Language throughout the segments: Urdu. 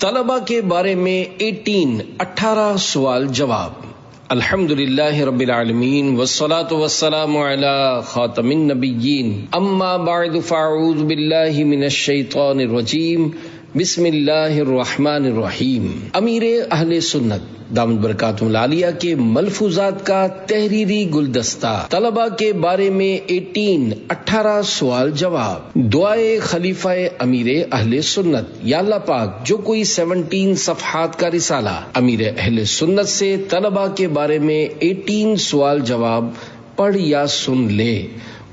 طلبہ کے بارے میں 18 سوال جواب۔ الحمدللہ رب العالمین والصلاة والسلام علی خاتم النبیین، اما بعد فاعوذ باللہ من الشیطان الرجیم، بسم اللہ الرحمن الرحیم۔ امیر اہل سنت دامت برکاتہ العالیہ کے ملفوظات کا تحریری گلدستہ، طلبہ کے بارے میں 18 سوال جواب۔ دعائے خلیفہ امیر اہل سنت، یا اللہ پاک جو کوئی 17 صفحات کا رسالہ امیر اہل سنت سے طلبہ کے بارے میں 18 سوال جواب پڑھ یا سن لے،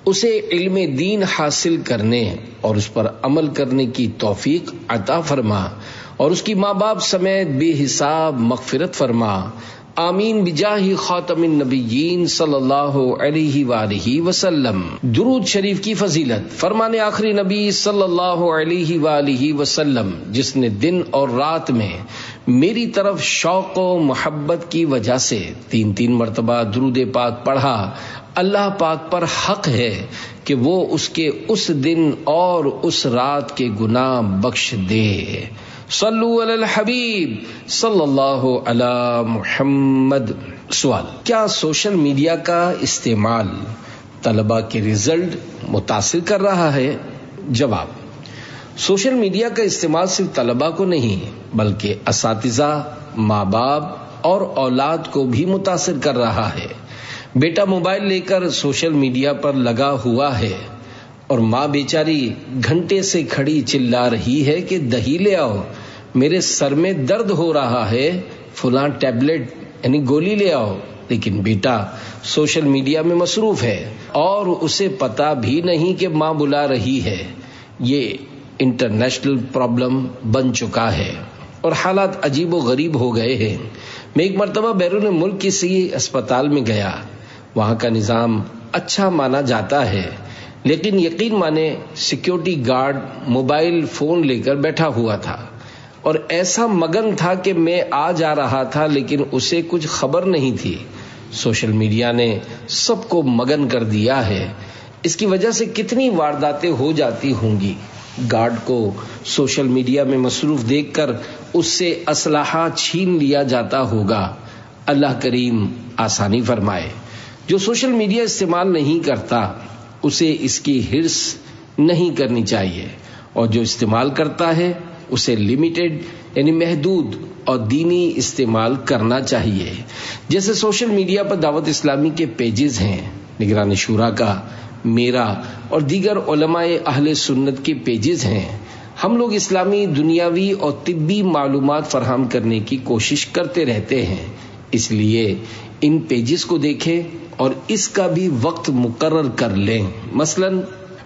اسے علم دین حاصل کرنے اور اس پر عمل کرنے کی توفیق عطا فرما، اور اس کی ماں باپ سمیت بے حساب مغفرت فرما، آمین بجاہ خاتم النبیین صلی اللہ علیہ وآلہ وسلم۔ درود شریف کی فضیلت، فرمان آخری نبی صلی اللہ علیہ وآلہ وسلم، جس نے دن اور رات میں میری طرف شوق و محبت کی وجہ سے 3 مرتبہ درود پاک پڑھا، اللہ پاک پر حق ہے کہ وہ اس کے اس دن اور اس رات کے گناہ بخش دے۔ صلو علی الحبیب صلی اللہ علی محمد۔ سوال: کیا سوشل میڈیا کا استعمال طلبہ کے رزلٹ متاثر کر رہا ہے؟ جواب: سوشل میڈیا کا استعمال صرف طلبہ کو نہیں بلکہ اساتذہ، ماں باپ اور اولاد کو بھی متاثر کر رہا ہے۔ بیٹا موبائل لے کر سوشل میڈیا پر لگا ہوا ہے اور ماں بیچاری گھنٹے سے کھڑی چلا رہی ہے کہ دہی لے آؤ، میرے سر میں درد ہو رہا ہے، فلاں ٹیبلٹ یعنی گولی لے آؤ، لیکن بیٹا سوشل میڈیا میں مصروف ہے اور اسے پتا بھی نہیں کہ ماں بلا رہی ہے۔ یہ انٹرنیشنل پرابلم بن چکا ہے اور حالات عجیب و غریب ہو گئے ہیں۔ میں ایک مرتبہ بیرون ملک کسی اسپتال میں گیا، وہاں کا نظام اچھا مانا جاتا ہے، لیکن یقین مانے سیکیورٹی گارڈ موبائل فون لے کر بیٹھا ہوا تھا اور ایسا مگن تھا کہ میں آ جا رہا تھا لیکن اسے کچھ خبر نہیں تھی۔ سوشل میڈیا نے سب کو مگن کر دیا ہے، اس کی وجہ سے کتنی وارداتیں ہو جاتی ہوں گی۔ گارڈ کو سوشل میڈیا میں مصروف دیکھ کر اس سے اسلحہ چھین لیا جاتا ہوگا۔ اللہ کریم آسانی فرمائے۔ جو سوشل میڈیا استعمال نہیں کرتا اسے اس کی ہرس نہیں کرنی چاہیے، اور جو استعمال کرتا ہے اسے لمیٹڈ یعنی محدود اور دینی استعمال کرنا چاہیے۔ جیسے سوشل میڈیا پر دعوت اسلامی کے پیجز ہیں، نگران شورا کا، میرا اور دیگر علماء اہل سنت کے پیجز ہیں۔ ہم لوگ اسلامی، دنیاوی اور طبی معلومات فراہم کرنے کی کوشش کرتے رہتے ہیں، اس لیے ان پیجز کو دیکھیں اور اس کا بھی وقت مقرر کر لیں۔ مثلا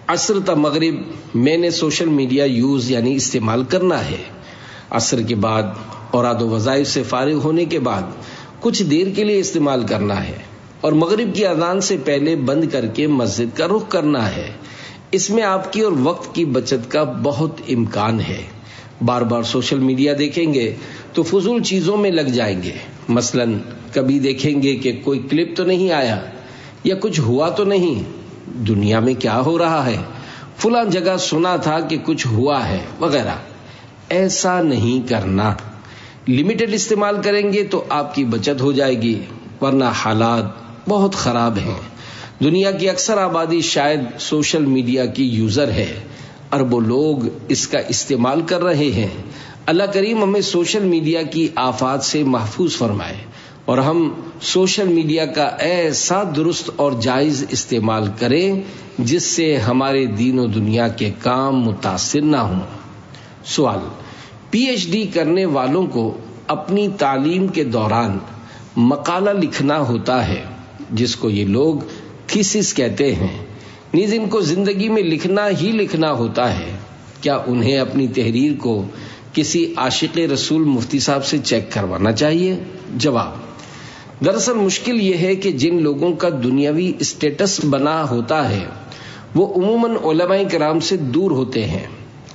عصر تا مغرب میں نے سوشل میڈیا یوز یعنی استعمال کرنا ہے، عصر کے بعد اوراد و وظائف سے فارغ ہونے کے بعد کچھ دیر کے لیے استعمال کرنا ہے، اور مغرب کی اذان سے پہلے بند کر کے مسجد کا رخ کرنا ہے۔ اس میں آپ کی اور وقت کی بچت کا بہت امکان ہے۔ بار بار سوشل میڈیا دیکھیں گے تو فضول چیزوں میں لگ جائیں گے۔ مثلا کبھی دیکھیں گے کہ کوئی کلپ تو نہیں آیا یا کچھ ہوا تو نہیں، دنیا میں کیا ہو رہا ہے، فلاں جگہ سنا تھا کہ کچھ ہوا ہے وغیرہ۔ ایسا نہیں کرنا، لمیٹڈ استعمال کریں گے تو آپ کی بچت ہو جائے گی، ورنہ حالات بہت خراب ہیں۔ دنیا کی اکثر آبادی شاید سوشل میڈیا کی یوزر ہے، اربوں لوگ اس کا استعمال کر رہے ہیں۔ اللہ کریم ہمیں سوشل میڈیا کی آفات سے محفوظ فرمائے اور ہم سوشل میڈیا کا ایسا درست اور جائز استعمال کریں جس سے ہمارے دین و دنیا کے کام متاثر نہ ہوں۔ سوال: پی ایچ ڈی کرنے والوں کو اپنی تعلیم کے دوران مقالہ لکھنا ہوتا ہے جس کو یہ لوگ تھیسس کہتے ہیں، نیز ان کو زندگی میں لکھنا ہی لکھنا ہوتا ہے، کیا انہیں اپنی تحریر کو کسی عاشق رسول مفتی صاحب سے چیک کروانا چاہیے؟ جواب: دراصل مشکل یہ ہے کہ جن لوگوں کا دنیاوی اسٹیٹس بنا ہوتا ہے وہ عموماً علماء کرام سے دور ہوتے ہیں۔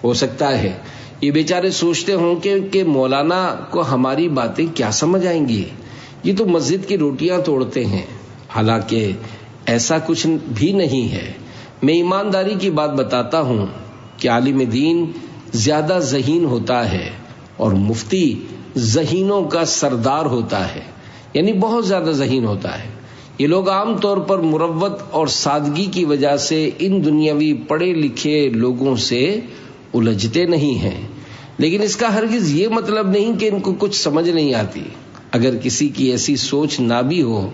ہو سکتا ہے یہ بیچارے سوچتے ہوں کہ مولانا کو ہماری باتیں کیا سمجھ آئیں گی، یہ تو مسجد کی روٹیاں توڑتے ہیں، حالانکہ ایسا کچھ بھی نہیں ہے۔ میں ایمانداری کی بات بتاتا ہوں کہ عالم دین زیادہ ذہین ہوتا ہے اور مفتی ذہینوں کا سردار ہوتا ہے، یعنی بہت زیادہ ذہین ہوتا ہے۔ یہ لوگ عام طور پر مروت اور سادگی کی وجہ سے ان دنیاوی پڑھے لکھے لوگوں سے الجھتے نہیں ہیں، لیکن اس کا ہرگز یہ مطلب نہیں کہ ان کو کچھ سمجھ نہیں آتی۔ اگر کسی کی ایسی سوچ نہ بھی ہو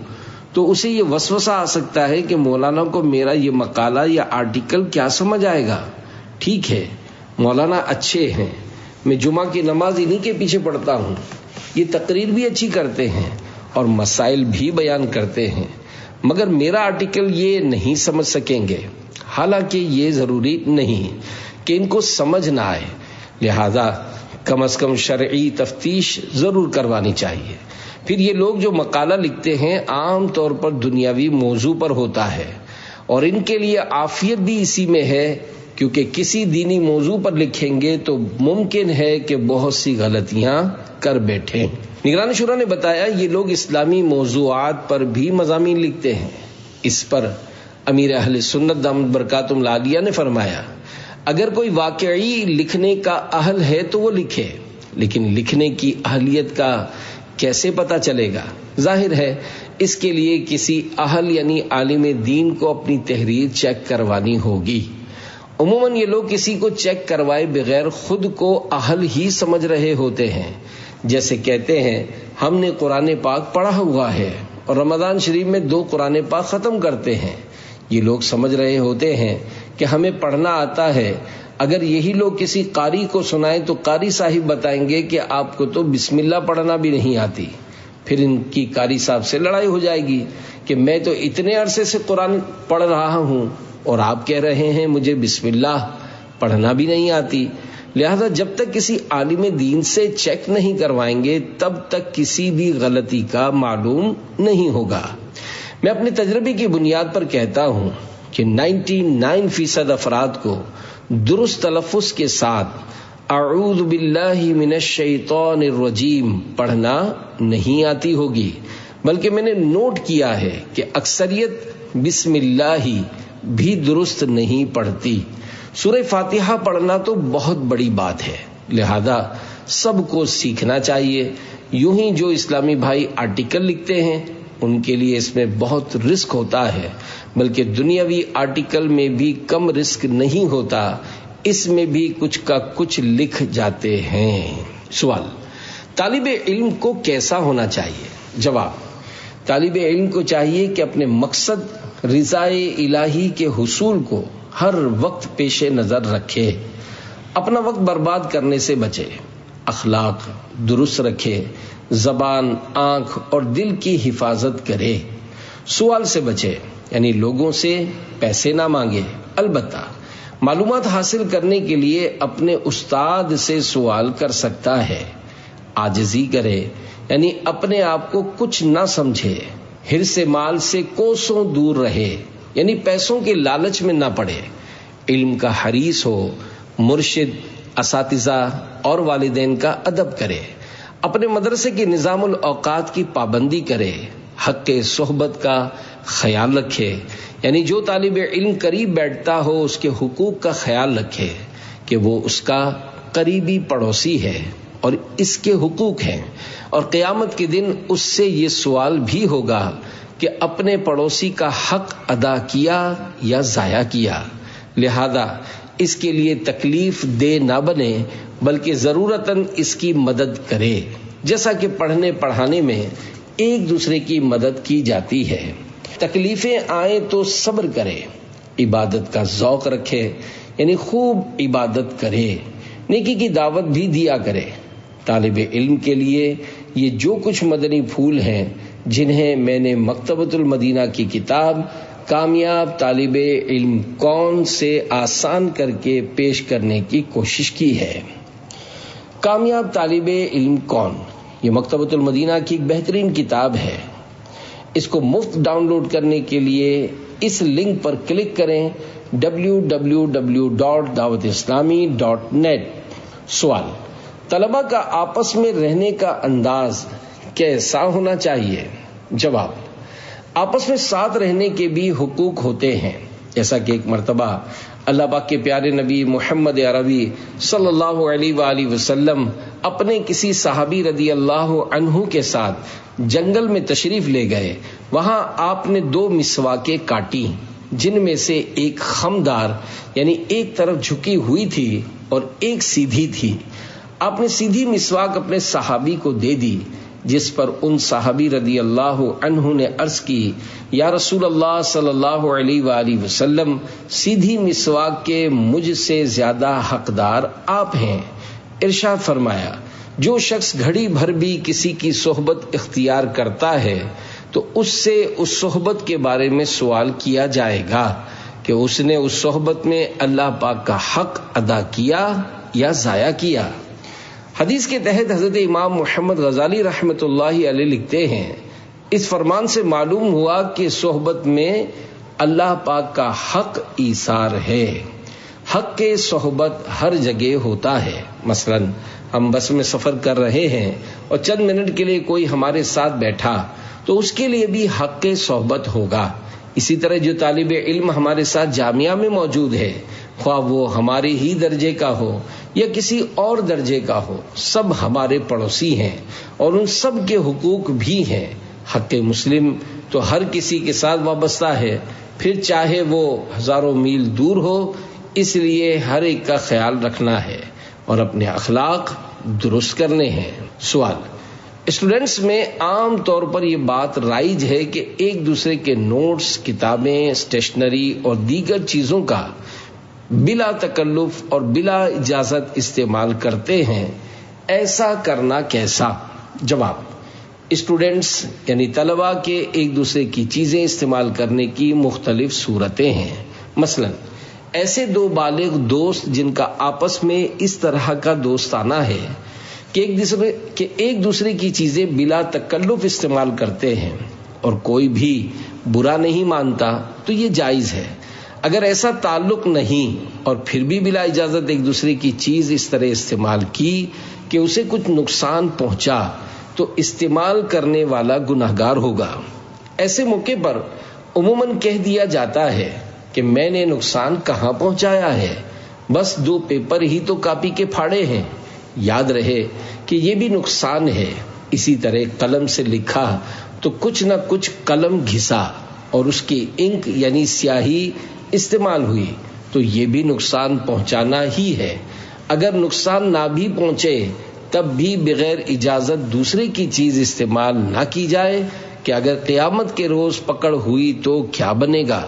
تو اسے یہ وسوسہ آ سکتا ہے کہ مولانا کو میرا یہ مقالہ یا آرٹیکل کیا سمجھ آئے گا۔ ٹھیک ہے، مولانا اچھے ہیں، میں جمعہ کی نماز انہی کے پیچھے پڑھتا ہوں، یہ تقریر بھی اچھی کرتے ہیں اور مسائل بھی بیان کرتے ہیں، مگر میرا آرٹیکل یہ نہیں سمجھ سکیں گے۔ حالانکہ یہ ضروری نہیں کہ ان کو سمجھ نہ آئے، لہذا کم از کم شرعی تفتیش ضرور کروانی چاہیے۔ پھر یہ لوگ جو مقالہ لکھتے ہیں عام طور پر دنیاوی موضوع پر ہوتا ہے، اور ان کے لیے عافیت بھی اسی میں ہے، کیونکہ کسی دینی موضوع پر لکھیں گے تو ممکن ہے کہ بہت سی غلطیاں کر بیٹھیں۔ نگران شورا نے بتایا یہ لوگ اسلامی موضوعات پر بھی مضامین لکھتے ہیں۔ اس پر امیر اہل سنت دامت برکاتہم العالیہ نے فرمایا اگر کوئی واقعی لکھنے کا اہل ہے تو وہ لکھے، لیکن لکھنے کی اہلیت کا کیسے پتہ چلے گا؟ ظاہر ہے اس کے لیے کسی اہل یعنی عالم دین کو اپنی تحریر چیک کروانی ہوگی۔ عموماً یہ لوگ کسی کو چیک کروائے بغیر خود کو اہل ہی سمجھ رہے ہوتے ہیں، جیسے کہتے ہیں ہم نے قرآن پاک پڑھا ہوا ہے اور رمضان شریف میں 2 قرآن پاک ختم کرتے ہیں۔ یہ لوگ سمجھ رہے ہوتے ہیں کہ ہمیں پڑھنا آتا ہے۔ اگر یہی لوگ کسی قاری کو سنائیں تو قاری صاحب بتائیں گے کہ آپ کو تو بسم اللہ پڑھنا بھی نہیں آتی۔ پھر ان کی قاری صاحب سے لڑائی ہو جائے گی کہ میں تو اتنے عرصے سے قرآن پڑھ رہا ہوں اور آپ کہہ رہے ہیں مجھے بسم اللہ پڑھنا بھی نہیں آتی۔ لہذا جب تک کسی عالم دین سے چیک نہیں کروائیں گے تب تک کسی بھی غلطی کا معلوم نہیں ہوگا۔ میں اپنے تجربے کی بنیاد پر کہتا ہوں کہ 99% افراد کو درست تلفظ کے ساتھ اعوذ باللہ من الشیطان الرجیم پڑھنا نہیں آتی ہوگی، بلکہ میں نے نوٹ کیا ہے کہ اکثریت بسم اللہ بھی درست نہیں پڑھتی۔ سورہ فاتحہ پڑھنا تو بہت بڑی بات ہے، لہذا سب کو سیکھنا چاہیے۔ یوں ہی جو اسلامی بھائی آرٹیکل لکھتے ہیں ان کے لیے اس میں بہت رسک ہوتا ہے، بلکہ دنیاوی آرٹیکل میں بھی کم رسک نہیں ہوتا، اس میں بھی کچھ کا کچھ لکھ جاتے ہیں۔ سوال: طالب علم کو کیسا ہونا چاہیے؟ جواب: طالب علم کو چاہیے کہ اپنے مقصد رضا الہی کے حصول کو ہر وقت پیش نظر رکھے، اپنا وقت برباد کرنے سے بچے، اخلاق درست رکھے، زبان، آنکھ اور دل کی حفاظت کرے، سوال سے بچے یعنی لوگوں سے پیسے نہ مانگے، البتہ معلومات حاصل کرنے کے لیے اپنے استاد سے سوال کر سکتا ہے، عاجزی کرے یعنی اپنے آپ کو کچھ نہ سمجھے، حرص مال سے کوسوں دور رہے یعنی پیسوں کے لالچ میں نہ پڑے، علم کا حریص ہو، مرشد، اساتذہ اور والدین کا ادب کرے، اپنے مدرسے کے نظام الاوقات کی پابندی کرے، حق صحبت کا خیال رکھے یعنی جو طالب علم قریب بیٹھتا ہو اس کے حقوق کا خیال رکھے کہ وہ اس کا قریبی پڑوسی ہے اور اس کے حقوق ہیں، اور قیامت کے دن اس سے یہ سوال بھی ہوگا کہ اپنے پڑوسی کا حق ادا کیا یا ضائع کیا، لہذا اس کے لیے تکلیف دہ نہ بنے بلکہ ضرورتاً اس کی مدد کرے، جیسا کہ پڑھنے پڑھانے میں ایک دوسرے کی مدد کی جاتی ہے۔ تکلیفیں آئیں تو صبر کرے، عبادت کا ذوق رکھے یعنی خوب عبادت کرے، نیکی کی دعوت بھی دیا کرے۔ طالب علم کے لیے یہ جو کچھ مدنی پھول ہیں جنہیں میں نے مکتبۃ المدینہ کی کتاب کامیاب طالب علم کون سے آسان کر کے پیش کرنے کی کوشش کی ہے۔ کامیاب طالب علم کون، یہ مکتبۃ المدینہ کی ایک بہترین کتاب ہے۔ اس کو مفت ڈاؤن لوڈ کرنے کے لیے اس لنک پر کلک کریں www.dawatislami.net۔ سوال: طلبہ کا آپس میں رہنے کا انداز کیسا ہونا چاہیے؟ جواب: آپس میں ساتھ رہنے کے بھی حقوق ہوتے ہیں، جیسا کہ ایک مرتبہ اللہ پاک کے پیارے نبی محمد عربی صلی اللہ علیہ وآلہ وسلم اپنے کسی صحابی رضی اللہ عنہ کے ساتھ جنگل میں تشریف لے گئے. وہاں آپ نے 2 مسواکیں کاٹی جن میں سے ایک خمدار یعنی ایک طرف جھکی ہوئی تھی اور ایک سیدھی تھی. آپ نے سیدھی مسواک اپنے صحابی کو دے دی، جس پر ان صحابی رضی اللہ عنہ نے عرض کی، یا رسول اللہ صلی اللہ علیہ وآلہ وسلم، سیدھی مسواک کے مجھ سے زیادہ حقدار آپ ہیں. ارشاد فرمایا، جو شخص گھڑی بھر بھی کسی کی صحبت اختیار کرتا ہے تو اس سے اس صحبت کے بارے میں سوال کیا جائے گا کہ اس نے اس صحبت میں اللہ پاک کا حق ادا کیا یا ضائع کیا. حدیث کے تحت حضرت امام محمد غزالی رحمۃ اللہ علیہ لکھتے ہیں، اس فرمان سے معلوم ہوا کہ صحبت میں اللہ پاک کا حق ایثار ہے. حق کے صحبت ہر جگہ ہوتا ہے. مثلا ہم بس میں سفر کر رہے ہیں اور چند منٹ کے لیے کوئی ہمارے ساتھ بیٹھا تو اس کے لیے بھی حق کے صحبت ہوگا. اسی طرح جو طالب علم ہمارے ساتھ جامعہ میں موجود ہے، خواہ وہ ہمارے ہی درجے کا ہو یا کسی اور درجے کا ہو، سب ہمارے پڑوسی ہیں اور ان سب کے حقوق بھی ہیں. حق مسلم تو ہر کسی کے ساتھ وابستہ ہے، پھر چاہے وہ ہزاروں میل دور ہو. اس لیے ہر ایک کا خیال رکھنا ہے اور اپنے اخلاق درست کرنے ہیں. سوال: اسٹوڈنٹس میں عام طور پر یہ بات رائج ہے کہ ایک دوسرے کے نوٹس، کتابیں، اسٹیشنری اور دیگر چیزوں کا بلا تکلف اور بلا اجازت استعمال کرتے ہیں. ایسا کرنا کیسا؟ جواب: اسٹوڈنٹس یعنی طلباء کے ایک دوسرے کی چیزیں استعمال کرنے کی مختلف صورتیں ہیں. مثلا ایسے 2 بالغ دوست جن کا آپس میں اس طرح کا دوستانہ ہے کہ ایک دوسرے کی چیزیں بلا تکلف استعمال کرتے ہیں اور کوئی بھی برا نہیں مانتا تو یہ جائز ہے. اگر ایسا تعلق نہیں اور پھر بھی بلا اجازت ایک دوسرے کی چیز اس طرح استعمال کی کہ اسے کچھ نقصان پہنچا تو استعمال کرنے والا گناہگار ہوگا. ایسے موقع پر عموماً کہہ دیا جاتا ہے کہ میں نے نقصان کہاں پہنچایا ہے، بس 2 پیپر ہی تو کاپی کے پھاڑے ہیں. یاد رہے کہ یہ بھی نقصان ہے. اسی طرح قلم سے لکھا تو کچھ نہ کچھ قلم گھسا اور اس کی انک یعنی سیاہی استعمال ہوئی تو یہ بھی نقصان پہنچانا ہی ہے. اگر نقصان نہ بھی پہنچے تب بھی بغیر اجازت دوسرے کی چیز استعمال نہ کی جائے کہ اگر قیامت کے روز پکڑ ہوئی تو کیا بنے گا.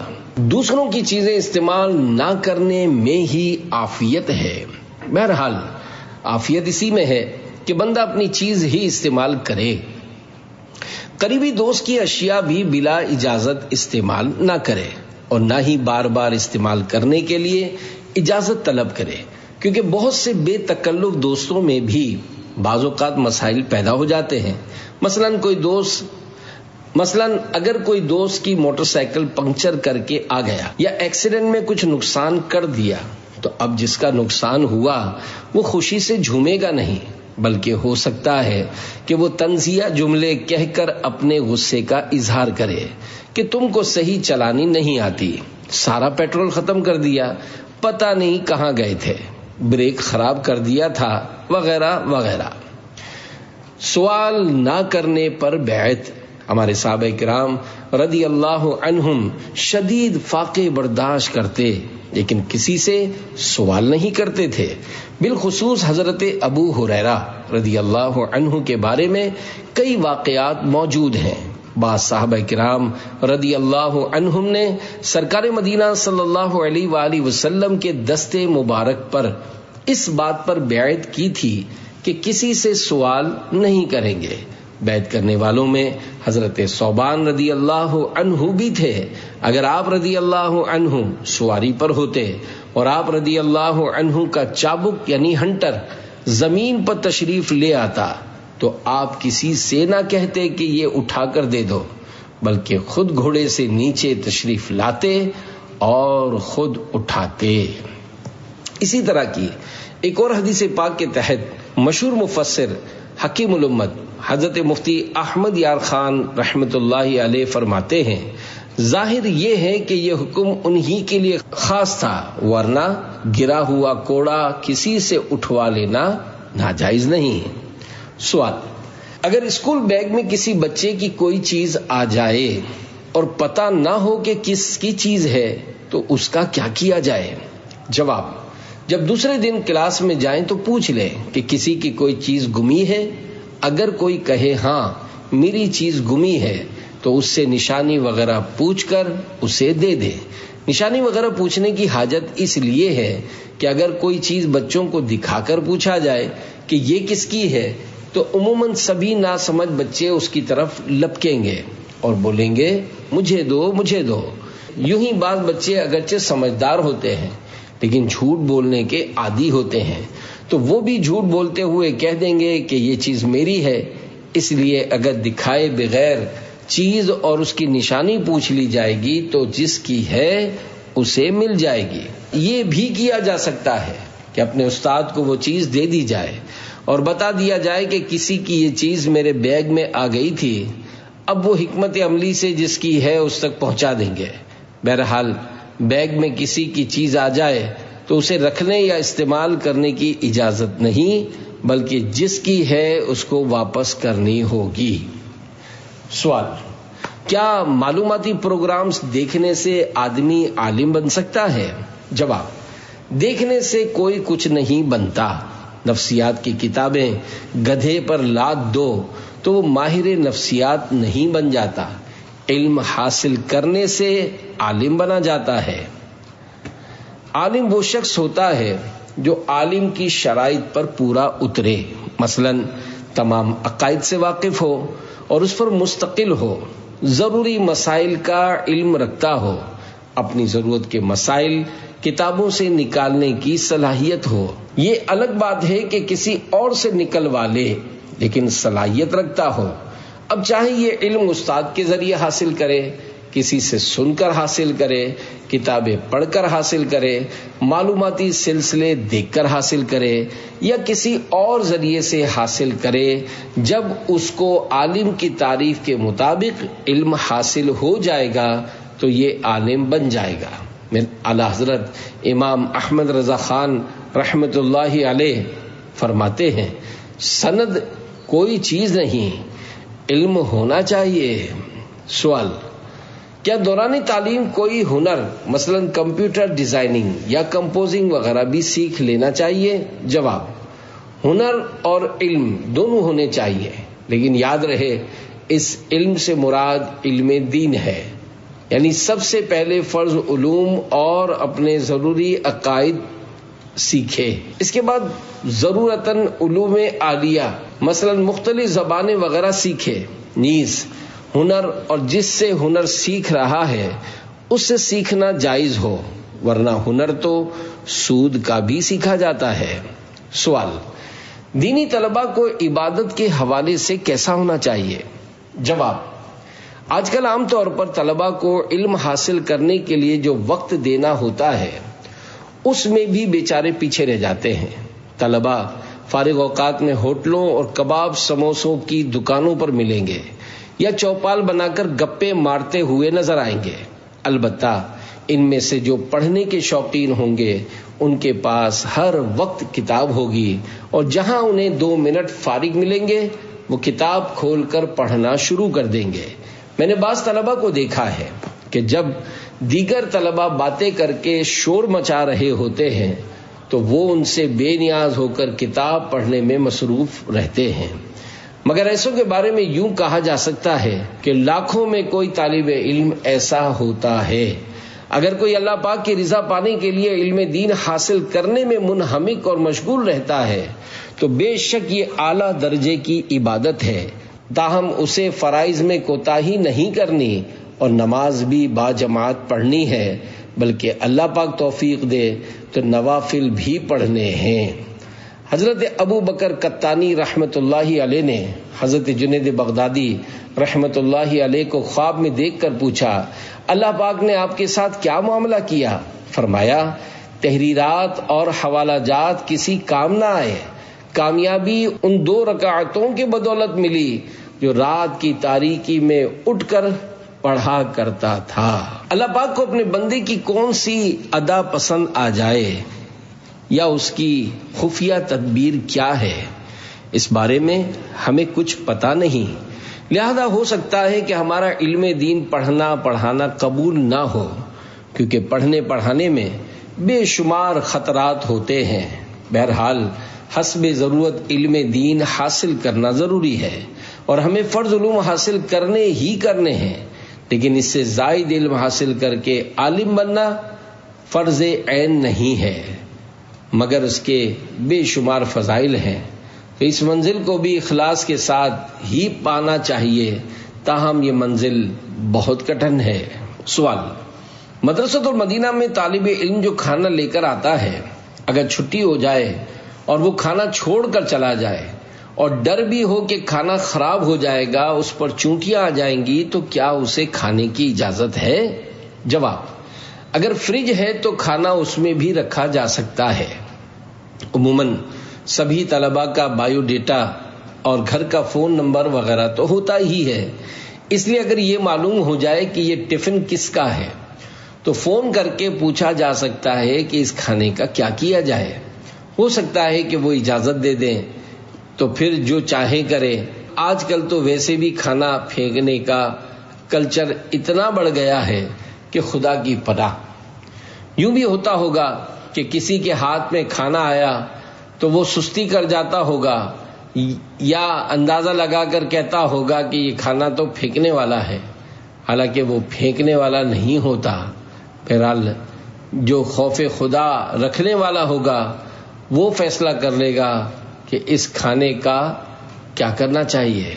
دوسروں کی چیزیں استعمال نہ کرنے میں ہی عافیت ہے. بہرحال عافیت اسی میں ہے کہ بندہ اپنی چیز ہی استعمال کرے. قریبی دوست کی اشیاء بھی بلا اجازت استعمال نہ کرے اور نہ ہی بار بار استعمال کرنے کے لیے اجازت طلب کرے، کیونکہ بہت سے بے تکلف دوستوں میں بھی بعض اوقات مسائل پیدا ہو جاتے ہیں. مثلا اگر کوئی دوست کی موٹر سائیکل پنکچر کر کے آ گیا یا ایکسیڈنٹ میں کچھ نقصان کر دیا تو اب جس کا نقصان ہوا وہ خوشی سے جھومے گا نہیں، بلکہ ہو سکتا ہے کہ وہ طنزیہ جملے کہہ کر اپنے غصے کا اظہار کرے کہ تم کو صحیح چلانی نہیں آتی، سارا پیٹرول ختم کر دیا، پتہ نہیں کہاں گئے تھے، بریک خراب کر دیا تھا، وغیرہ وغیرہ. سوال نہ کرنے پر بیعت. ہمارے صحابہ کرام رضی اللہ عنہم شدید فاقے برداشت کرتے لیکن کسی سے سوال نہیں کرتے تھے. بالخصوص حضرت ابو ہریرہ رضی اللہ عنہ کے بارے میں کئی واقعات موجود ہیں. بعض صحابہ کرام رضی اللہ عنہم نے سرکار مدینہ صلی اللہ علیہ وآلہ وسلم کے دستے مبارک پر اس بات پر بیعت کی تھی کہ کسی سے سوال نہیں کریں گے. بیعت کرنے والوں میں حضرت ثوبان رضی اللہ عنہ بھی تھے. اگر آپ رضی اللہ عنہ سواری پر ہوتے اور آپ رضی اللہ عنہ کا چابک یعنی ہنٹر زمین پر تشریف لے آتا تو آپ کسی سے نہ کہتے کہ یہ اٹھا کر دے دو، بلکہ خود گھوڑے سے نیچے تشریف لاتے اور خود اٹھاتے. اسی طرح کی ایک اور حدیث پاک کے تحت مشہور مفسر حکیم الامت حضرت مفتی احمد یار خان رحمت اللہ علیہ فرماتے ہیں، ظاہر یہ ہے کہ یہ حکم انہی کے لیے خاص تھا، ورنہ گرا ہوا کوڑا کسی سے اٹھوا لینا ناجائز نہیں ہے۔ سوال: اگر اسکول بیگ میں کسی بچے کی کوئی چیز آ جائے اور پتہ نہ ہو کہ کس کی چیز ہے تو اس کا کیا کیا جائے؟ جواب: جب دوسرے دن کلاس میں جائیں تو پوچھ لیں کہ کسی کی کوئی چیز گمی ہے۔ اگر کوئی کہے ہاں میری چیز گمی ہے تو اس سے نشانی وغیرہ پوچھ کر اسے دے دے۔ نشانی وغیرہ پوچھنے کی حاجت اس لیے ہے کہ اگر کوئی چیز بچوں کو دکھا کر پوچھا جائے کہ یہ کس کی ہے تو عموماً سبھی ناسمجھ بچے اس کی طرف لپکیں گے اور بولیں گے مجھے دو مجھے دو۔ یوں ہی بعض بچے اگرچہ سمجھدار ہوتے ہیں لیکن جھوٹ بولنے کے عادی ہوتے ہیں، تو وہ بھی جھوٹ بولتے ہوئے کہہ دیں گے کہ یہ چیز میری ہے۔ اس لیے اگر دکھائے بغیر چیز اور اس کی نشانی پوچھ لی جائے گی تو جس کی ہے اسے مل جائے گی۔ یہ بھی کیا جا سکتا ہے کہ اپنے استاد کو وہ چیز دے دی جائے اور بتا دیا جائے کہ کسی کی یہ چیز میرے بیگ میں آ گئی تھی، اب وہ حکمت عملی سے جس کی ہے اس تک پہنچا دیں گے۔ بہرحال بیگ میں کسی کی چیز آ جائے تو اسے رکھنے یا استعمال کرنے کی اجازت نہیں، بلکہ جس کی ہے اس کو واپس کرنی ہوگی۔ سوال: کیا معلوماتی پروگرامز دیکھنے سے آدمی عالم بن سکتا ہے؟ جواب: دیکھنے سے کوئی کچھ نہیں بنتا۔ نفسیات کی کتابیں گدھے پر لاد دو تو وہ ماہر نفسیات نہیں بن جاتا، علم حاصل کرنے سے عالم بنا جاتا ہے۔ عالم وہ شخص ہوتا ہے جو عالم کی شرائط پر پورا اترے، مثلا تمام عقائد سے واقف ہو اور اس پر مستقل ہو، ضروری مسائل کا علم رکھتا ہو، اپنی ضرورت کے مسائل کتابوں سے نکالنے کی صلاحیت ہو۔ یہ الگ بات ہے کہ کسی اور سے نکلوا لے لیکن صلاحیت رکھتا ہو۔ اب چاہے یہ علم استاد کے ذریعے حاصل کرے، کسی سے سن کر حاصل کرے، کتابیں پڑھ کر حاصل کرے، معلوماتی سلسلے دیکھ کر حاصل کرے یا کسی اور ذریعے سے حاصل کرے، جب اس کو عالم کی تعریف کے مطابق علم حاصل ہو جائے گا تو یہ عالم بن جائے گا۔ اعلیٰ حضرت امام احمد رضا خان رحمت اللہ علیہ فرماتے ہیں سند کوئی چیز نہیں، علم ہونا چاہیے۔ سوال: کیا دوران تعلیم کوئی ہنر مثلا کمپیوٹر ڈیزائننگ یا کمپوزنگ وغیرہ بھی سیکھ لینا چاہیے؟ جواب: ہنر اور علم دونوں ہونے چاہیے، لیکن یاد رہے اس علم سے مراد علم دین ہے، یعنی سب سے پہلے فرض علوم اور اپنے ضروری عقائد سیکھے، اس کے بعد ضرورتاً علوم عالیہ مثلا مختلف زبانیں وغیرہ سیکھے۔ نیز ہنر اور جس سے ہنر سیکھ رہا ہے اس سے سیکھنا جائز ہو، ورنہ ہنر تو سود کا بھی سیکھا جاتا ہے۔ سوال: دینی طلباء کو عبادت کے حوالے سے کیسا ہونا چاہیے؟ جواب: آج کل عام طور پر طلباء کو علم حاصل کرنے کے لیے جو وقت دینا ہوتا ہے اس میں بھی بیچارے پیچھے رہ جاتے ہیں۔ طلباء فارغ اوقات میں ہوٹلوں اور کباب سموسوں کی دکانوں پر ملیں گے یا چوپال بنا کر گپے مارتے ہوئے نظر آئیں گے۔ البتہ ان میں سے جو پڑھنے کے شوقین ہوں گے ان کے پاس ہر وقت کتاب ہوگی اور جہاں انہیں 2 منٹ فارغ ملیں گے وہ کتاب کھول کر پڑھنا شروع کر دیں گے۔ میں نے بعض طلباء کو دیکھا ہے کہ جب دیگر طلباء باتیں کر کے شور مچا رہے ہوتے ہیں تو وہ ان سے بے نیاز ہو کر کتاب پڑھنے میں مصروف رہتے ہیں، مگر ایسوں کے بارے میں یوں کہا جا سکتا ہے کہ لاکھوں میں کوئی طالب علم ایسا ہوتا ہے۔ اگر کوئی اللہ پاک کی رضا پانے کے لیے علم دین حاصل کرنے میں منہمک اور مشغول رہتا ہے تو بے شک یہ اعلیٰ درجے کی عبادت ہے، تاہم اسے فرائض میں کوتاہی نہیں کرنی اور نماز بھی باجماعت پڑھنی ہے، بلکہ اللہ پاک توفیق دے تو نوافل بھی پڑھنے ہیں۔ حضرت ابو بکر قطانی رحمت اللہ علیہ نے حضرت جنید بغدادی رحمت اللہ علیہ کو خواب میں دیکھ کر پوچھا اللہ پاک نے آپ کے ساتھ کیا معاملہ کیا؟ فرمایا تحریرات اور حوالہ جات کسی کام نہ آئے، کامیابی ان 2 رکعتوں کی بدولت ملی جو رات کی تاریکی میں اٹھ کر پڑھا کرتا تھا۔ اللہ پاک کو اپنے بندے کی کون سی ادا پسند آ جائے یا اس کی خفیہ تدبیر کیا ہے، اس بارے میں ہمیں کچھ پتہ نہیں، لہذا ہو سکتا ہے کہ ہمارا علم دین پڑھنا پڑھانا قبول نہ ہو، کیونکہ پڑھنے پڑھانے میں بے شمار خطرات ہوتے ہیں۔ بہرحال حسب ضرورت علم دین حاصل کرنا ضروری ہے، اور ہمیں فرض علوم حاصل کرنے ہی کرنے ہیں، لیکن اس سے زائد علم حاصل کر کے عالم بننا فرض عین نہیں ہے، مگر اس کے بے شمار فضائل ہیں۔ تو اس منزل کو بھی اخلاص کے ساتھ ہی پانا چاہیے، تاہم یہ منزل بہت کٹھن ہے۔ سوال: مدرسۃ المدینہ میں طالب علم جو کھانا لے کر آتا ہے، اگر چھٹی ہو جائے اور وہ کھانا چھوڑ کر چلا جائے اور ڈر بھی ہو کہ کھانا خراب ہو جائے گا، اس پر چونٹیاں آ جائیں گی، تو کیا اسے کھانے کی اجازت ہے؟ جواب: اگر فریج ہے تو کھانا اس میں بھی رکھا جا سکتا ہے۔ عموماً سبھی طلباء کا بایو ڈیٹا اور گھر کا فون نمبر وغیرہ تو ہوتا ہی ہے، اس لیے اگر یہ معلوم ہو جائے کہ یہ ٹفن کس کا ہے تو فون کر کے پوچھا جا سکتا ہے کہ اس کھانے کا کیا کیا جائے۔ ہو سکتا ہے کہ وہ اجازت دے دیں، تو پھر جو چاہے کرے۔ آج کل تو ویسے بھی کھانا پھینکنے کا کلچر اتنا بڑھ گیا ہے کہ خدا کی پناہ۔ یوں بھی ہوتا ہوگا کہ کسی کے ہاتھ میں کھانا آیا تو وہ سستی کر جاتا ہوگا، یا اندازہ لگا کر کہتا ہوگا کہ یہ کھانا تو پھینکنے والا ہے، حالانکہ وہ پھینکنے والا نہیں ہوتا۔ بہرحال جو خوف خدا رکھنے والا ہوگا وہ فیصلہ کر لے گا کہ اس کھانے کا کیا کرنا چاہیے۔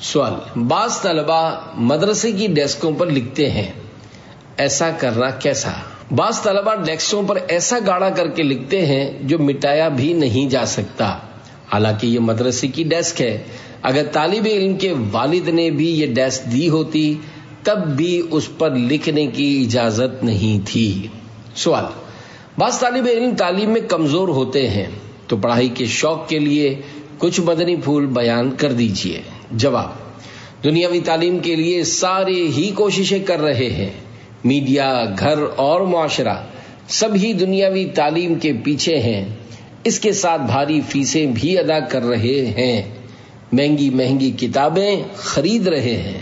سوال: بعض طلباء مدرسے کی ڈیسکوں پر لکھتے ہیں، ایسا کرنا کیسا؟ بعض طلباء ڈیسکوں پر ایسا گاڑا کر کے لکھتے ہیں جو مٹایا بھی نہیں جا سکتا، حالانکہ یہ مدرسے کی ڈیسک ہے۔ اگر طالب علم کے والد نے بھی یہ ڈیسک دی ہوتی تب بھی اس پر لکھنے کی اجازت نہیں تھی۔ سوال: بعض طالب علم تعلیم میں کمزور ہوتے ہیں، تو پڑھائی کے شوق کے لیے کچھ مدنی پھول بیان کر دیجئے۔ جواب: دنیاوی تعلیم کے لیے سارے ہی کوششیں کر رہے ہیں، میڈیا، گھر اور معاشرہ سب ہی دنیاوی تعلیم کے پیچھے ہیں، اس کے ساتھ بھاری فیسیں بھی ادا کر رہے ہیں، مہنگی مہنگی کتابیں خرید رہے ہیں،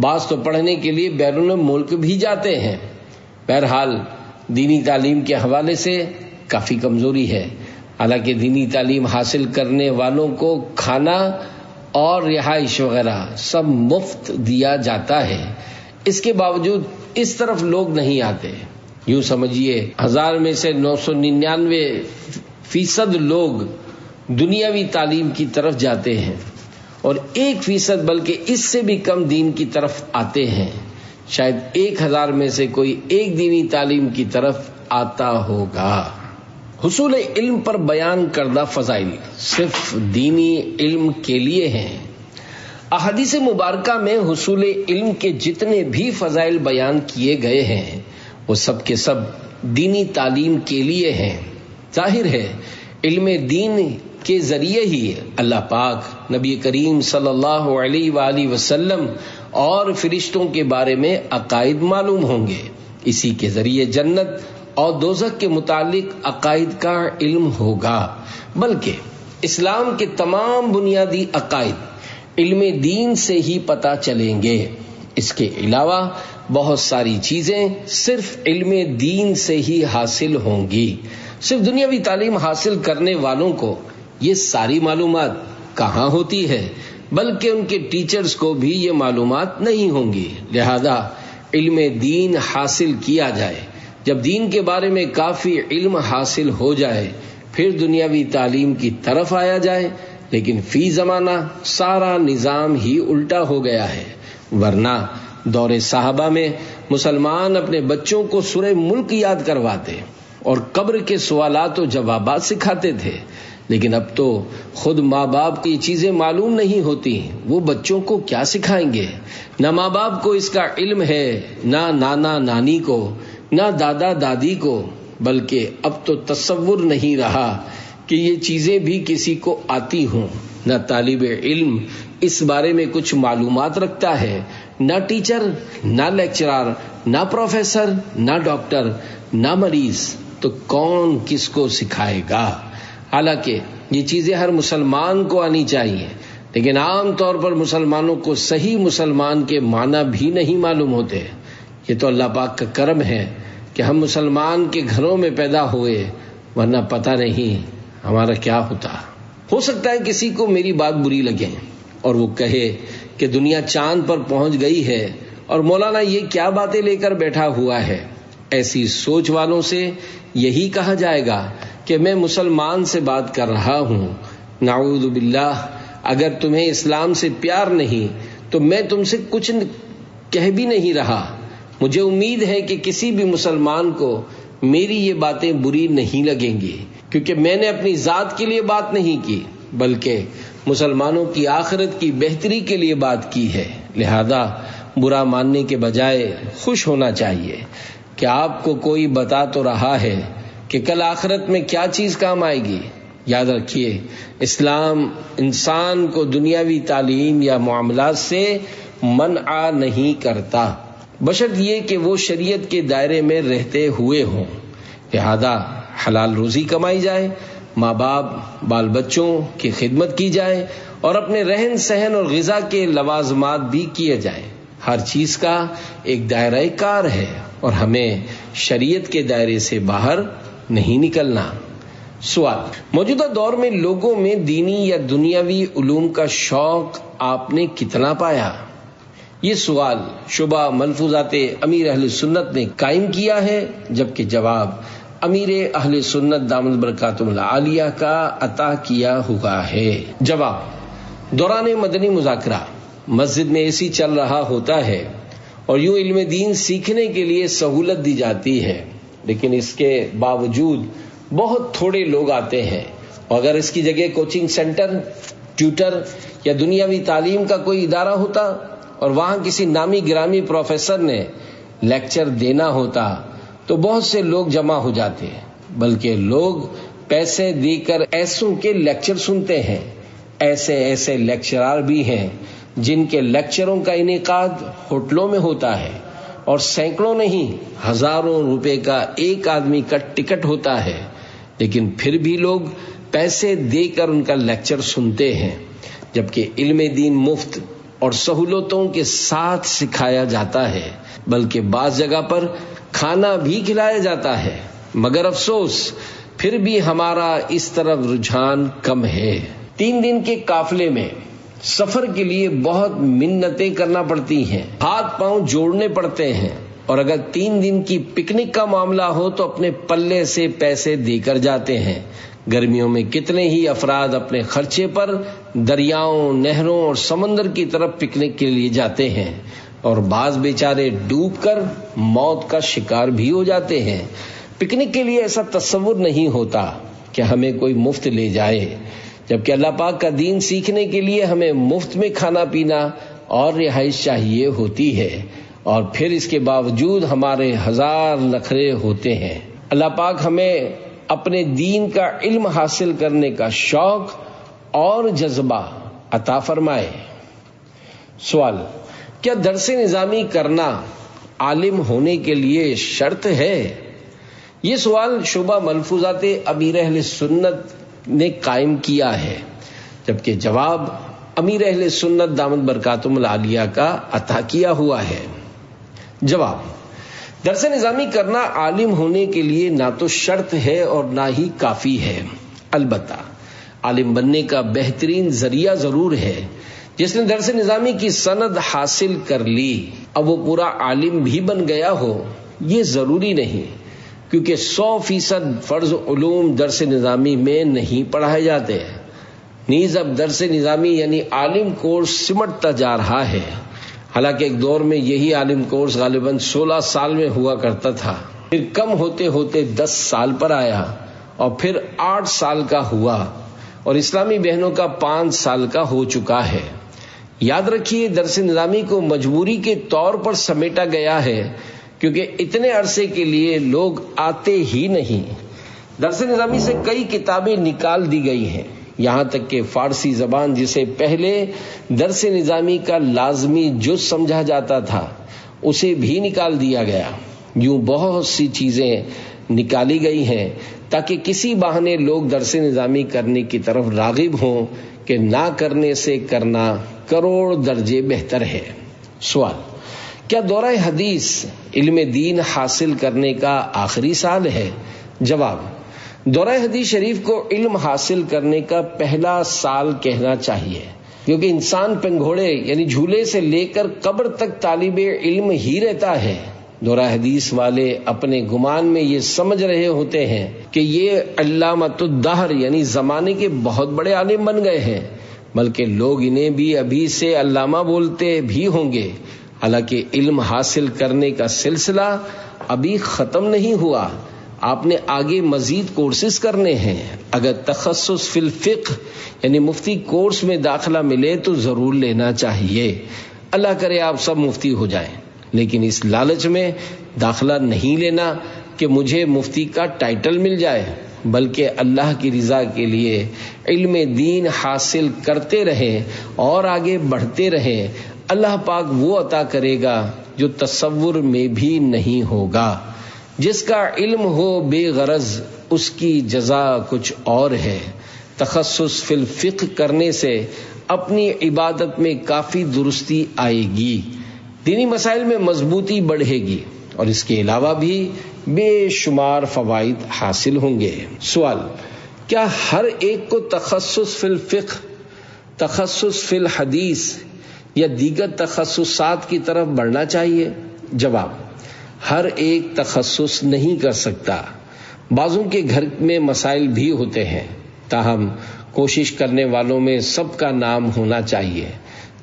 بعض تو پڑھنے کے لیے بیرون ملک بھی جاتے ہیں۔ بہرحال دینی تعلیم کے حوالے سے کافی کمزوری ہے، حالانکہ دینی تعلیم حاصل کرنے والوں کو کھانا اور رہائش وغیرہ سب مفت دیا جاتا ہے، اس کے باوجود اس طرف لوگ نہیں آتے۔ یوں سمجھیے 1000 میں سے 999% لوگ دنیاوی تعلیم کی طرف جاتے ہیں، اور 1% بلکہ اس سے بھی کم دین کی طرف آتے ہیں۔ شاید 1000 میں سے کوئی ایک دینی تعلیم کی طرف آتا ہوگا۔ حصول علم پر بیان کردہ فضائل صرف دینی علم کے لیے ہیں۔ احادیث مبارکہ میں حصول علم کے جتنے بھی فضائل بیان کیے گئے ہیں وہ سب کے سب دینی تعلیم کے لیے ہیں۔ ظاہر ہے علم دین کے ذریعے ہی اللہ پاک نبی کریم صلی اللہ علیہ وآلہ وسلم اور فرشتوں کے بارے میں عقائد معلوم ہوں گے، اسی کے ذریعے جنت اور دوزخ کے متعلق عقائد کا علم ہوگا، بلکہ اسلام کے تمام بنیادی عقائد علم دین سے ہی پتہ چلیں گے۔ اس کے علاوہ بہت ساری چیزیں صرف علم دین سے ہی حاصل ہوں گی۔ صرف دنیاوی تعلیم حاصل کرنے والوں کو یہ ساری معلومات کہاں ہوتی ہے، بلکہ ان کے ٹیچرز کو بھی یہ معلومات نہیں ہوں گی۔ لہذا علم دین حاصل کیا جائے، جب دین کے بارے میں کافی علم حاصل ہو جائے پھر دنیاوی تعلیم کی طرف آیا جائے، لیکن فی زمانہ سارا نظام ہی الٹا ہو گیا ہے۔ ورنہ دور صحابہ میں مسلمان اپنے بچوں کو سورہ ملک یاد کرواتے اور قبر کے سوالات و جوابات سکھاتے تھے، لیکن اب تو خود ماں باپ کی چیزیں معلوم نہیں ہوتی، وہ بچوں کو کیا سکھائیں گے؟ نہ ماں باپ کو اس کا علم ہے، نہ نانا نانی کو، نہ دادا دادی کو، بلکہ اب تو تصور نہیں رہا کہ یہ چیزیں بھی کسی کو آتی ہوں۔ نہ طالب علم اس بارے میں کچھ معلومات رکھتا ہے، نہ ٹیچر، نہ لیکچرار، نہ پروفیسر، نہ ڈاکٹر، نہ مریض، تو کون کس کو سکھائے گا؟ حالانکہ یہ چیزیں ہر مسلمان کو آنی چاہیے، لیکن عام طور پر مسلمانوں کو صحیح مسلمان کے معنی بھی نہیں معلوم ہوتے۔ یہ تو اللہ پاک کا کرم ہے کہ ہم مسلمان کے گھروں میں پیدا ہوئے، ورنہ پتہ نہیں ہمارا کیا ہوتا۔ ہو سکتا ہے کسی کو میری بات بری لگے اور وہ کہے کہ دنیا چاند پر پہنچ گئی ہے اور مولانا یہ کیا باتیں لے کر بیٹھا ہوا ہے۔ ایسی سوچ والوں سے یہی کہا جائے گا کہ میں مسلمان سے بات کر رہا ہوں۔ نعوذ باللہ، اگر تمہیں اسلام سے پیار نہیں تو میں تم سے کچھ کہہ بھی نہیں رہا۔ مجھے امید ہے کہ کسی بھی مسلمان کو میری یہ باتیں بری نہیں لگیں گی، کیونکہ میں نے اپنی ذات کے لیے بات نہیں کی بلکہ مسلمانوں کی آخرت کی بہتری کے لیے بات کی ہے۔ لہذا برا ماننے کے بجائے خوش ہونا چاہیے کہ آپ کو کوئی بتا تو رہا ہے کہ کل آخرت میں کیا چیز کام آئے گی۔ یاد رکھیے، اسلام انسان کو دنیاوی تعلیم یا معاملات سے منع نہیں کرتا، بشرط یہ کہ وہ شریعت کے دائرے میں رہتے ہوئے ہوں۔ لہذا حلال روزی کمائی جائے، ماں باپ بال بچوں کی خدمت کی جائے اور اپنے رہن سہن اور غذا کے لوازمات بھی کیے جائیں۔ ہر چیز کا ایک دائرہ کار ہے اور ہمیں شریعت کے دائرے سے باہر نہیں نکلنا۔ سوال: موجودہ دور میں لوگوں میں دینی یا دنیاوی علوم کا شوق آپ نے کتنا پایا؟ یہ سوال شبہ ملفوظات امیر اہل سنت نے قائم کیا ہے، جبکہ جواب امیر اہل سنت دامت برکاتہ العالیہ کا عطا کیا ہوا ہے۔ جواب: دوران مدنی مذاکرہ مسجد میں اے سی چل رہا ہوتا ہے اور یوں علم دین سیکھنے کے لیے سہولت دی جاتی ہے، لیکن اس کے باوجود بہت تھوڑے لوگ آتے ہیں، اور اگر اس کی جگہ کوچنگ سینٹر، ٹیوٹر یا دنیاوی تعلیم کا کوئی ادارہ ہوتا اور وہاں کسی نامی گرامی پروفیسر نے لیکچر دینا ہوتا تو بہت سے لوگ جمع ہو جاتے، بلکہ لوگ پیسے دے کر ایسوں کے لیکچر سنتے ہیں۔ ایسے لیکچرار بھی ہیں جن کے لیکچروں کا انعقاد ہوٹلوں میں ہوتا ہے اور سینکڑوں نہیں ہزاروں روپے کا ایک آدمی کا ٹکٹ ہوتا ہے، لیکن پھر بھی لوگ پیسے دے کر ان کا لیکچر سنتے ہیں، جبکہ علم دین مفت اور سہولتوں کے ساتھ سکھایا جاتا ہے، بلکہ بعض جگہ پر کھانا بھی کھلایا جاتا ہے، مگر افسوس پھر بھی ہمارا اس طرف رجحان کم ہے۔ 3 دن کے قافلے میں سفر کے لیے بہت منتیں کرنا پڑتی ہیں، ہاتھ پاؤں جوڑنے پڑتے ہیں، اور اگر 3 دن کی پکنک کا معاملہ ہو تو اپنے پلے سے پیسے دے کر جاتے ہیں۔ گرمیوں میں کتنے ہی افراد اپنے خرچے پر دریاؤں، نہروں اور سمندر کی طرف پکنک کے لیے جاتے ہیں، اور بعض بیچارے ڈوب کر موت کا شکار بھی ہو جاتے ہیں۔ پکنک کے لیے ایسا تصور نہیں ہوتا کہ ہمیں کوئی مفت لے جائے، جبکہ اللہ پاک کا دین سیکھنے کے لیے ہمیں مفت میں کھانا پینا اور رہائش چاہیے ہوتی ہے، اور پھر اس کے باوجود ہمارے ہزار نخرے ہوتے ہیں۔ اللہ پاک ہمیں اپنے دین کا علم حاصل کرنے کا شوق اور جذبہ عطا فرمائے۔ سوال: کیا درس نظامی کرنا عالم ہونے کے لیے شرط ہے؟ یہ سوال شعبہ ملفوظات امیر اہل سنت نے قائم کیا ہے، جبکہ جواب امیر اہل سنت دامت برکاتہم العالیہ کا عطا کیا ہوا ہے۔ جواب: درس نظامی کرنا عالم ہونے کے لیے نہ تو شرط ہے اور نہ ہی کافی ہے، البتہ عالم بننے کا بہترین ذریعہ ضرور ہے۔ جس نے درس نظامی کی سند حاصل کر لی اب وہ پورا عالم بھی بن گیا ہو، یہ ضروری نہیں، کیونکہ 100% فرض علوم درس نظامی میں نہیں پڑھائے جاتے۔ نیز اب درس نظامی یعنی عالم کورس سمٹتا جا رہا ہے، حالانکہ ایک دور میں یہی عالم کورس غالباً 16 سال میں ہوا کرتا تھا، پھر کم ہوتے ہوتے 10 سال پر آیا اور پھر 8 سال کا ہوا، اور اسلامی بہنوں کا 5 سال کا ہو چکا ہے۔ یاد رکھیے، درس نظامی کو مجبوری کے طور پر سمیٹا گیا ہے، کیونکہ اتنے عرصے کے لیے لوگ آتے ہی نہیں۔ درس نظامی سے کئی کتابیں نکال دی گئی ہیں، یہاں تک کہ فارسی زبان جسے پہلے درس نظامی کا لازمی جز سمجھا جاتا تھا اسے بھی نکال دیا گیا۔ یوں بہت سی چیزیں نکالی گئی ہیں تاکہ کسی بہانے لوگ درس نظامی کرنے کی طرف راغب ہوں کہ نہ کرنے سے کرنا کروڑ درجے بہتر ہے۔ سوال: کیا دورہ حدیث علم دین حاصل کرنے کا آخری سال ہے؟ جواب: دورہ حدیث شریف کو علم حاصل کرنے کا پہلا سال کہنا چاہیے، کیونکہ انسان پنگھوڑے یعنی جھولے سے لے کر قبر تک طالب علم ہی رہتا ہے۔ دورہ حدیث والے اپنے گمان میں یہ سمجھ رہے ہوتے ہیں کہ یہ علامۃ الدہر یعنی زمانے کے بہت بڑے عالم بن گئے ہیں، بلکہ لوگ انہیں بھی ابھی سے علامہ بولتے بھی ہوں گے، حالانکہ علم حاصل کرنے کا سلسلہ ابھی ختم نہیں ہوا، آپ نے آگے مزید کورسز کرنے ہیں۔ اگر تخصص فی الفقہ یعنی مفتی کورس میں داخلہ ملے تو ضرور لینا چاہیے۔ اللہ کرے آپ سب مفتی ہو جائیں، لیکن اس لالچ میں داخلہ نہیں لینا کہ مجھے مفتی کا ٹائٹل مل جائے، بلکہ اللہ کی رضا کے لیے علم دین حاصل کرتے رہیں اور آگے بڑھتے رہیں۔ اللہ پاک وہ عطا کرے گا جو تصور میں بھی نہیں ہوگا۔ جس کا علم ہو بے غرض اس کی جزا کچھ اور ہے۔ تخصص فی الفقہ کرنے سے اپنی عبادت میں کافی درستی آئے گی، دینی مسائل میں مضبوطی بڑھے گی، اور اس کے علاوہ بھی بے شمار فوائد حاصل ہوں گے۔ سوال: کیا ہر ایک کو تخصص فی الفقہ، تخصص فی الحدیث یا دیگر تخصصات کی طرف بڑھنا چاہیے؟ جواب: ہر ایک تخصص نہیں کر سکتا، بعضوں کے گھر میں مسائل بھی ہوتے ہیں، تاہم کوشش کرنے والوں میں سب کا نام ہونا چاہیے۔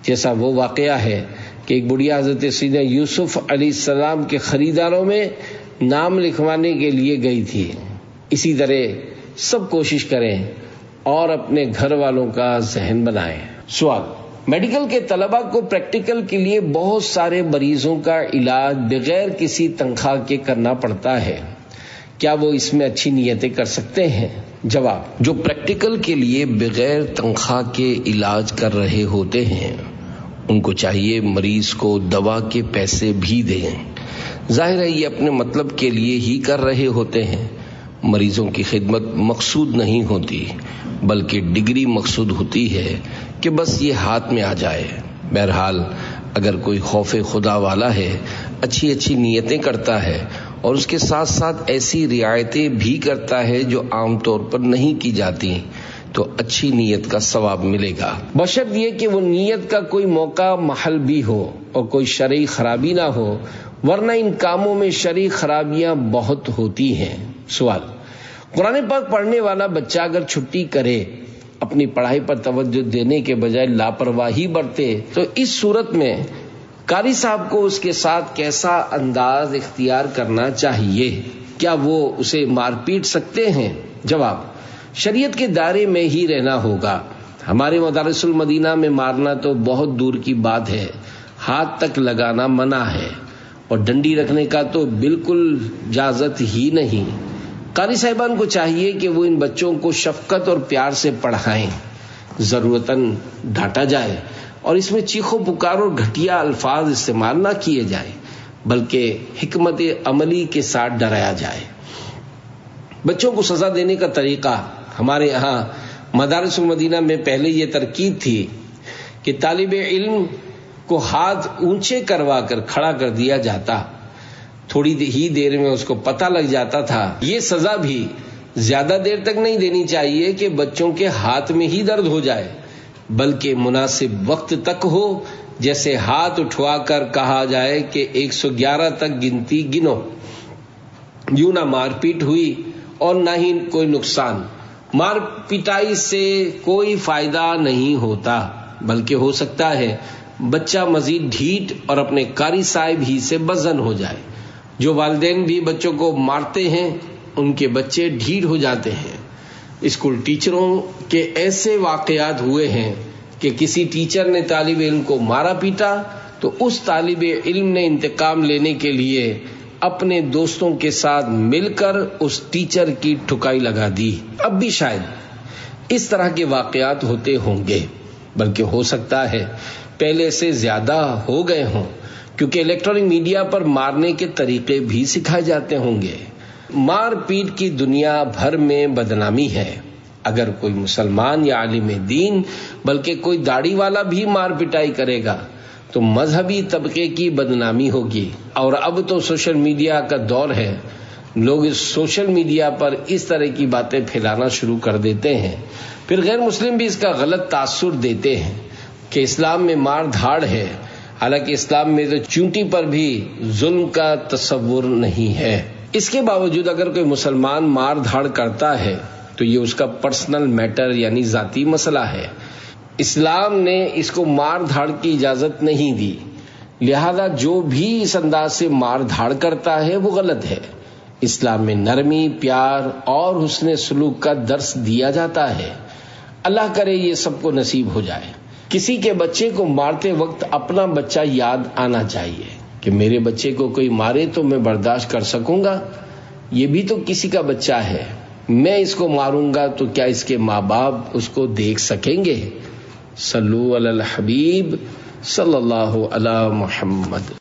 جیسا وہ واقعہ ہے کہ ایک بڑھیا حضرت سیدنا یوسف علیہ السلام کے خریداروں میں نام لکھوانے کے لیے گئی تھی، اسی طرح سب کوشش کریں اور اپنے گھر والوں کا ذہن بنائیں۔ سوال: میڈیکل کے طلباء کو پریکٹیکل کے لیے بہت سارے مریضوں کا علاج بغیر کسی تنخواہ کے کرنا پڑتا ہے، کیا وہ اس میں اچھی نیتیں کر سکتے ہیں؟ جواب: جو پریکٹیکل کے لیے بغیر تنخواہ کے علاج کر رہے ہوتے ہیں ان کو چاہیے مریض کو دوا کے پیسے بھی دیں۔ ظاہر ہے یہ اپنے مطلب کے لیے ہی کر رہے ہوتے ہیں، مریضوں کی خدمت مقصود نہیں ہوتی، بلکہ ڈگری مقصود ہوتی ہے کہ بس یہ ہاتھ میں آ جائے۔ بہرحال اگر کوئی خوف خدا والا ہے، اچھی اچھی نیتیں کرتا ہے اور اس کے ساتھ ساتھ ایسی رعایتیں بھی کرتا ہے جو عام طور پر نہیں کی جاتی، تو اچھی نیت کا ثواب ملے گا، بشرط یہ کہ وہ نیت کا کوئی موقع محل بھی ہو اور کوئی شرعی خرابی نہ ہو، ورنہ ان کاموں میں شرعی خرابیاں بہت ہوتی ہیں۔ سوال: قرآن پاک پڑھنے والا بچہ اگر چھٹی کرے، اپنی پڑھائی پر توجہ دینے کے بجائے لاپرواہی برتے، تو اس صورت میں قاری صاحب کو اس کے ساتھ کیسا انداز اختیار کرنا چاہیے؟ کیا وہ اسے مار پیٹ سکتے ہیں؟ جواب: شریعت کے دائرے میں ہی رہنا ہوگا۔ ہمارے مدارس المدینہ میں مارنا تو بہت دور کی بات ہے، ہاتھ تک لگانا منع ہے، اور ڈنڈی رکھنے کا تو بالکل اجازت ہی نہیں۔ قاری صاحبان کو چاہیے کہ وہ ان بچوں کو شفقت اور پیار سے پڑھائیں، ضرورتاً ڈانٹا جائے، اور اس میں چیخو پکار اور گھٹیا الفاظ استعمال نہ کیے جائیں، بلکہ حکمت عملی کے ساتھ ڈرایا جائے۔ بچوں کو سزا دینے کا طریقہ ہمارے یہاں مدارس المدینہ میں پہلے یہ ترکیب تھی کہ طالب علم کو ہاتھ اونچے کروا کر کھڑا کر دیا جاتا، تھوڑی ہی دیر میں اس کو پتہ لگ جاتا تھا۔ یہ سزا بھی زیادہ دیر تک نہیں دینی چاہیے کہ بچوں کے ہاتھ میں ہی درد ہو جائے، بلکہ مناسب وقت تک ہو، جیسے ہاتھ اٹھوا کر کہا جائے کہ 111 تک گنتی گنو۔ یوں نہ مار پیٹ ہوئی اور نہ ہی کوئی نقصان۔ مار پٹائی سے کوئی فائدہ نہیں ہوتا، بلکہ ہو سکتا ہے بچہ مزید ڈھیٹ اور اپنے قاری صاحب ہی سے بدظن ہو جائے۔ جو والدین بھی بچوں کو مارتے ہیں ان کے بچے ڈھیٹ ہو جاتے ہیں۔ اسکول ٹیچروں کے ایسے واقعات ہوئے ہیں کہ کسی ٹیچر نے طالب علم کو مارا پیٹا تو اس طالب علم نے انتقام لینے کے لیے اپنے دوستوں کے ساتھ مل کر اس ٹیچر کی ٹھکائی لگا دی۔ اب بھی شاید اس طرح کے واقعات ہوتے ہوں گے، بلکہ ہو سکتا ہے پہلے سے زیادہ ہو گئے ہوں، کیونکہ الیکٹرانک میڈیا پر مارنے کے طریقے بھی سکھائے جاتے ہوں گے۔ مار پیٹ کی دنیا بھر میں بدنامی ہے. اگر کوئی مسلمان یا عالم دین بلکہ کوئی داڑھی والا بھی مار پٹائی کرے گا تو مذہبی طبقے کی بدنامی ہوگی. اور اب تو سوشل میڈیا کا دور ہے، لوگ اس سوشل میڈیا پر اس طرح کی باتیں پھیلانا شروع کر دیتے ہیں. پھر غیر مسلم بھی اس کا غلط تاثر دیتے ہیں کہ اسلام میں مار دھاڑ ہے، حالانکہ اسلام میں تو چونٹی پر بھی ظلم کا تصور نہیں ہے. اس کے باوجود اگر کوئی مسلمان مار دھاڑ کرتا ہے تو یہ اس کا پرسنل میٹر یعنی ذاتی مسئلہ ہے. اسلام نے اس کو مار دھاڑ کی اجازت نہیں دی، لہذا جو بھی اس انداز سے مار دھاڑ کرتا ہے وہ غلط ہے. اسلام میں نرمی، پیار اور حسن سلوک کا درس دیا جاتا ہے. اللہ کرے یہ سب کو نصیب ہو جائے. کسی کے بچے کو مارتے وقت اپنا بچہ یاد آنا چاہیے کہ میرے بچے کو کوئی مارے تو میں برداشت کر سکوں گا، یہ بھی تو کسی کا بچہ ہے. میں اس کو ماروں گا تو کیا اس کے ماں باپ اس کو دیکھ سکیں گے؟ صلو علی الحبیب صلی اللہ علی محمد.